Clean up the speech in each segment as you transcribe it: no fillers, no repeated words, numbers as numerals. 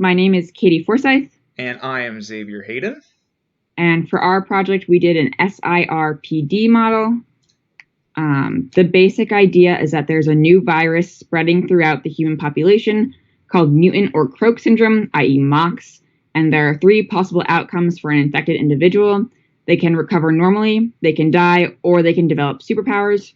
My name is Katey Forsyth. And I am Xavier Hayden. And for our project, we did an SIRPD model. The basic idea is that there's a new virus spreading throughout the human population called mutant or croak syndrome, i.e. MOX. And there are three possible outcomes for an infected individual. They can recover normally, they can die, or they can develop superpowers.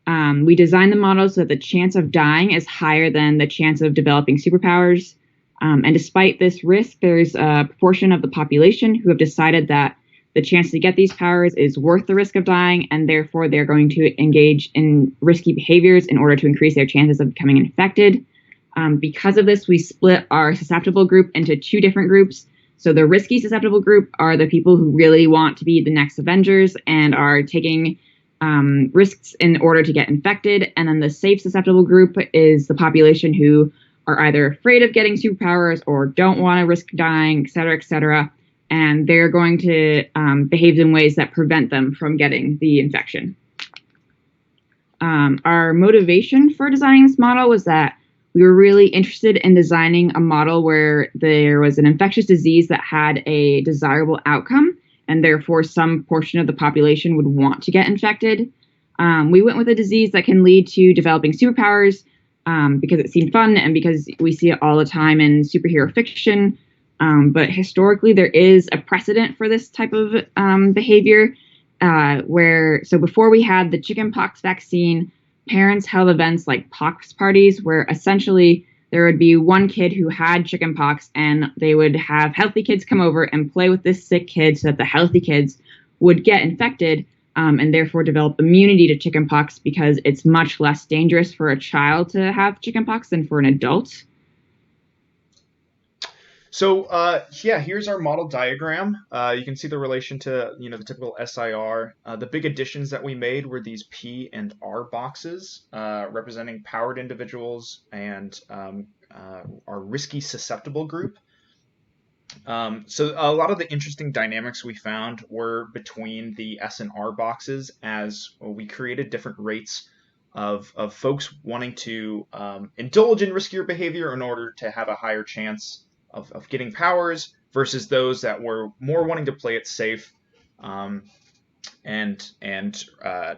We designed the model so that the chance of dying is higher than the chance of developing superpowers. And despite this risk, there's a proportion of the population who have decided that the chance to get these powers is worth the risk of dying, and therefore they're going to engage in risky behaviors in order to increase their chances of becoming infected. Because of this, we split our susceptible group into two different groups. So the risky susceptible group are the people who really want to be the next Avengers and are taking risks in order to get infected. And then the safe susceptible group is the population who are either afraid of getting superpowers or don't want to risk dying, et cetera, et cetera. And they're going to behave in ways that prevent them from getting the infection. Our motivation for designing this model was that we were really interested in designing a model where there was an infectious disease that had a desirable outcome, and therefore some portion of the population would want to get infected. We went with a disease that can lead to developing superpowers, because it seemed fun and because we see it all the time in superhero fiction. But historically, there is a precedent for this type of behavior so before we had the chickenpox vaccine, parents held events like pox parties where essentially there would be one kid who had chickenpox and they would have healthy kids come over and play with this sick kid so that the healthy kids would get infected. And therefore develop immunity to chickenpox because it's much less dangerous for a child to have chickenpox than for an adult. So here's our model diagram. You can see the relation to the typical SIR. The big additions that we made were these P and R boxes representing powered individuals and our risky susceptible group. So a lot of the interesting dynamics we found were between the S and R boxes as we created different rates of folks wanting to indulge in riskier behavior in order to have a higher chance of getting powers versus those that were more wanting to play it safe and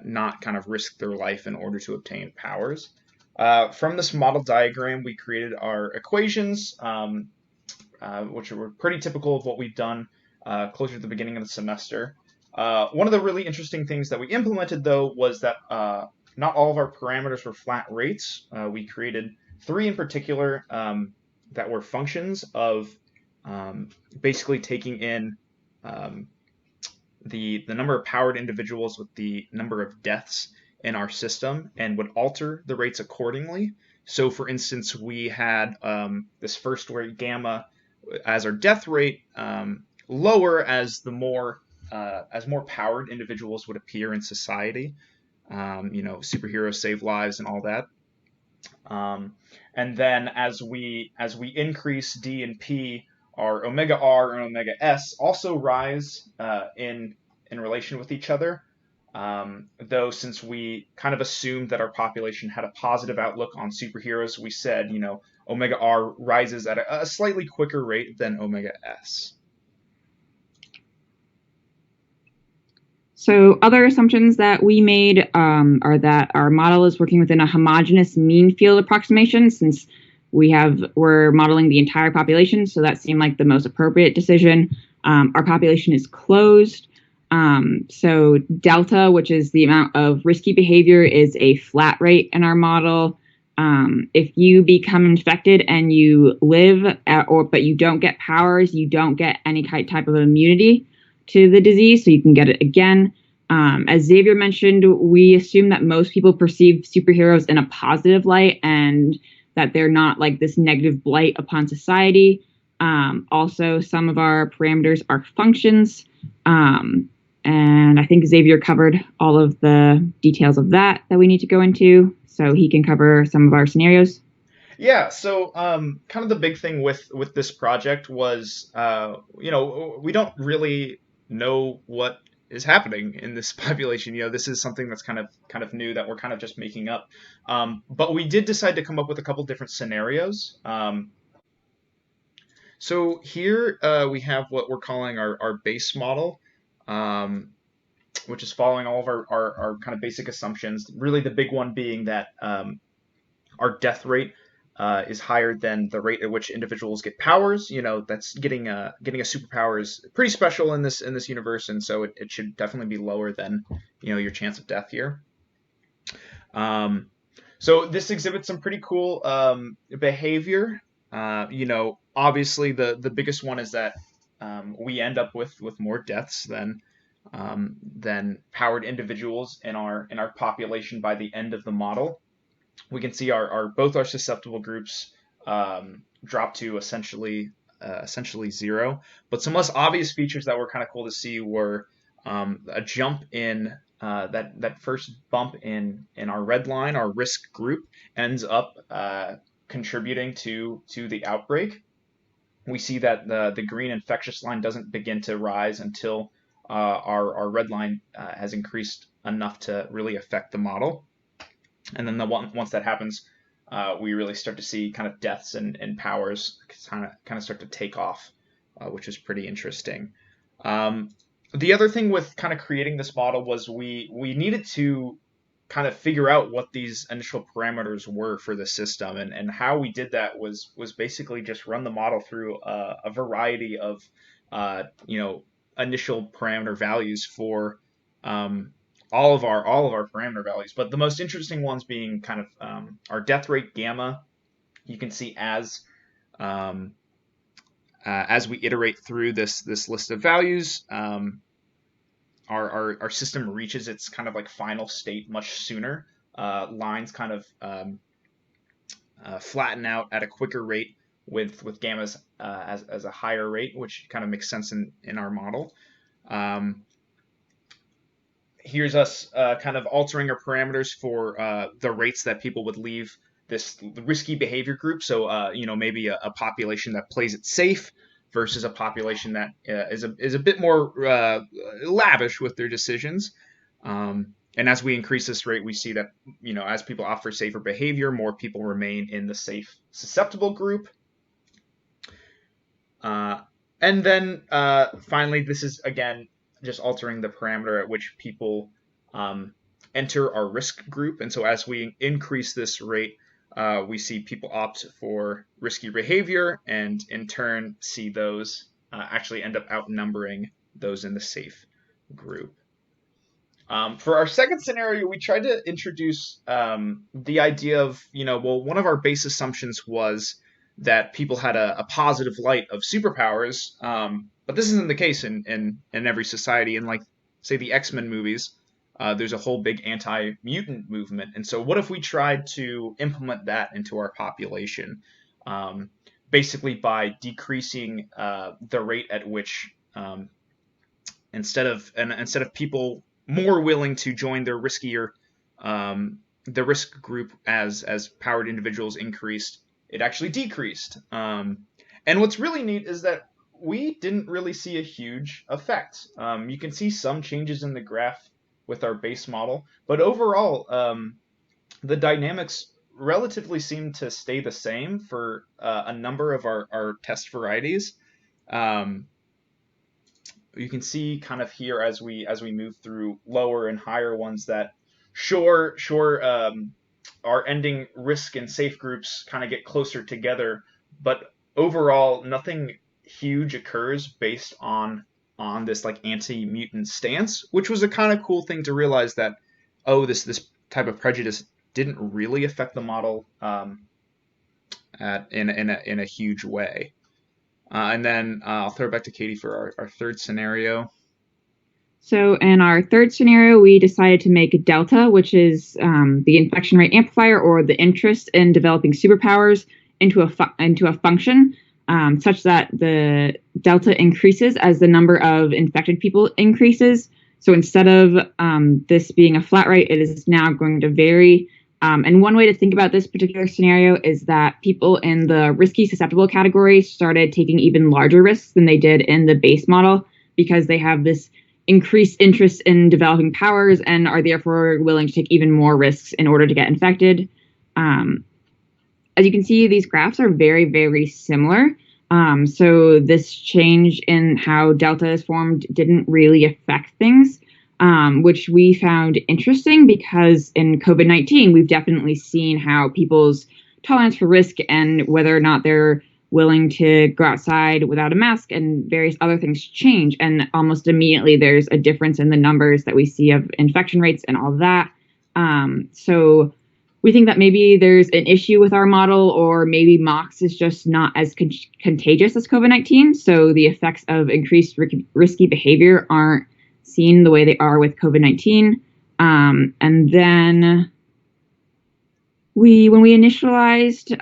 not kind of risk their life in order to obtain powers. From this model diagram, we created our equations. Which were pretty typical of what we've done closer to the beginning of the semester. One of the really interesting things that we implemented, though, was that not all of our parameters were flat rates. We created three in particular that were functions of basically taking in the number of powered individuals with the number of deaths in our system and would alter the rates accordingly. So, for instance, we had this first rate gamma as our death rate lower as more powered individuals would appear in society. Superheroes save lives and all that. And then as we increase D and P, our omega R and omega S also rise in relation with each other. Though since we kind of assumed that our population had a positive outlook on superheroes, we said, omega R rises at a slightly quicker rate than omega S. So other assumptions that we made are that our model is working within a homogeneous mean field approximation, since we're modeling the entire population, so that seemed like the most appropriate decision. Our population is closed. So delta, which is the amount of risky behavior, is a flat rate in our model. If you become infected and you live but you don't get powers, you don't get any type of immunity to the disease, so you can get it again. As Xavier mentioned, we assume that most people perceive superheroes in a positive light and that they're not like this negative blight upon society. Also, some of our parameters are functions. And I think Xavier covered all of the details of that we need to go into, so he can cover some of our scenarios. Yeah, so kind of the big thing with this project was, we don't really know what is happening in this population. This is something that's kind of new that we're kind of just making up. But we did decide to come up with a couple different scenarios. So here we have what we're calling our base model, um, which is following all of our kind of basic assumptions. Really, the big one being that our death rate is higher than the rate at which individuals get powers. That's getting a superpower is pretty special in this universe, and so it should definitely be lower than your chance of death here. So this exhibits some pretty cool behavior. Obviously the biggest one is that we end up with more deaths than powered individuals in our population by the end of the model. We can see both our susceptible groups drop to essentially zero. But some less obvious features that were kind of cool to see were a jump in that first bump in our red line. Our risk group ends up contributing to the outbreak. We see that the green infectious line doesn't begin to rise until our red line has increased enough to really affect the model. And then once that happens, we really start to see kind of deaths and powers kind of start to take off, which is pretty interesting. The other thing with kind of creating this model was we needed to kind of figure out what these initial parameters were for the system, and how we did that was basically just run the model through a variety of initial parameter values for all of our parameter values, but the most interesting ones being kind of our death rate gamma. You can see as we iterate through this list of values, our system reaches its kind of like final state much sooner. Lines kind of flatten out at a quicker rate with gammas as a higher rate, which kind of makes sense in our model. Here's us kind of altering our parameters for the rates that people would leave this risky behavior group. So, maybe a population that plays it safe versus a population that is a bit more lavish with their decisions. And as we increase this rate, we see that, as people opt for safer behavior, more people remain in the safe susceptible group. And then finally, this is, again, just altering the parameter at which people enter our risk group. And so as we increase this rate, we see people opt for risky behavior, and in turn see those actually end up outnumbering those in the safe group. For our second scenario, we tried to introduce the idea of, one of our base assumptions was that people had a positive light of superpowers, but this isn't the case in every society. In, like, say, the X-Men movies, there's a whole big anti-mutant movement. And so what if we tried to implement that into our population, basically by decreasing the rate at which, instead of people more willing to join their riskier, the risk group as powered individuals increased, it actually decreased. And what's really neat is that we didn't really see a huge effect. You can see some changes in the graph with our base model, but overall, the dynamics relatively seem to stay the same for a number of our test varieties. You can see kind of here as we move through lower and higher ones that sure our ending risk and safe groups kind of get closer together, but overall nothing huge occurs based on this like anti-mutant stance, which was a kind of cool thing to realize that, this type of prejudice didn't really affect the model in a huge way. And then I'll throw it back to Katey for our third scenario. So in our third scenario, we decided to make delta, which is the infection rate amplifier, or the interest in developing superpowers, into a function such that the delta increases as the number of infected people increases. So instead of this being a flat rate, it is now going to vary. And one way to think about this particular scenario is that people in the risky susceptible category started taking even larger risks than they did in the base model, because they have this increased interest in developing powers and are therefore willing to take even more risks in order to get infected. As you can see, these graphs are very, very similar. So this change in how Delta is formed didn't really affect things, which we found interesting because in COVID-19, we've definitely seen how people's tolerance for risk and whether or not they're willing to go outside without a mask and various other things change. And almost immediately, there's a difference in the numbers that we see of infection rates and all that. So we think that maybe there's an issue with our model, or maybe MOX is just not as contagious as COVID-19. So the effects of increased risky behavior aren't seen the way they are with COVID-19. And then when we initialized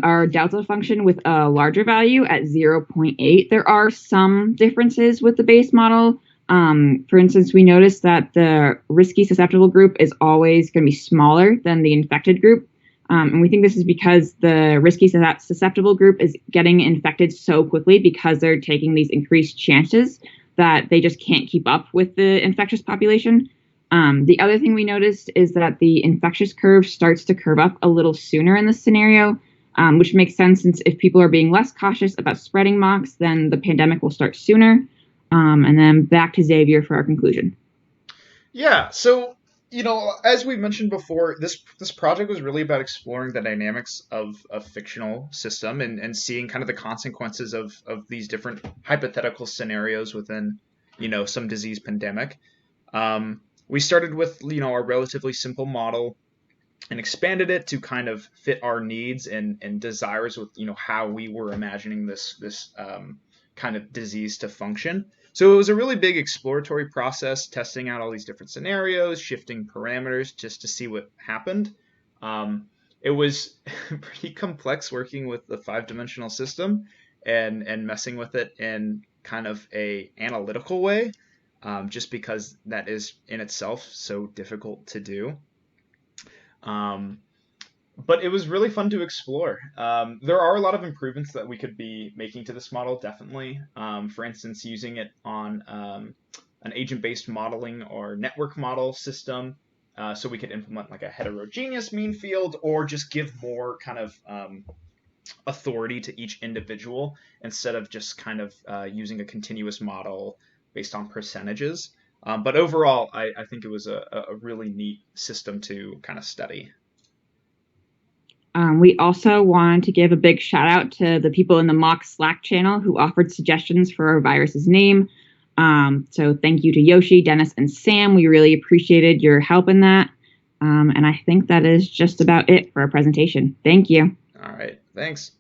our delta function with a larger value at 0.8, there are some differences with the base model. For instance, we noticed that the risky susceptible group is always going to be smaller than the infected group. And we think this is because the risky susceptible group is getting infected so quickly because they're taking these increased chances that they just can't keep up with the infectious population. The other thing we noticed is that the infectious curve starts to curve up a little sooner in this scenario, which makes sense since if people are being less cautious about spreading MOX, then the pandemic will start sooner. And then back to Xavier for our conclusion. Yeah, so as we mentioned before, this project was really about exploring the dynamics of a fictional system and seeing kind of the consequences of these different hypothetical scenarios within some disease pandemic. We started with our relatively simple model and expanded it to kind of fit our needs and desires with how we were imagining this kind of disease to function. So it was a really big exploratory process, testing out all these different scenarios, shifting parameters just to see what happened. It was pretty complex working with the 5-dimensional system and messing with it in kind of a analytical way, just because that is in itself so difficult to do. But it was really fun to explore. There are a lot of improvements that we could be making to this model, definitely. For instance, using it on an agent-based modeling or network model system, so we could implement like a heterogeneous mean field, or just give more kind of authority to each individual instead of just kind of using a continuous model based on percentages. But overall, I think it was a really neat system to kind of study. We also wanted to give a big shout out to the people in the MOX Slack channel who offered suggestions for our virus's name. So thank you to Yoshi, Dennis, and Sam. We really appreciated your help in that. And I think that is just about it for our presentation. Thank you. All right. Thanks.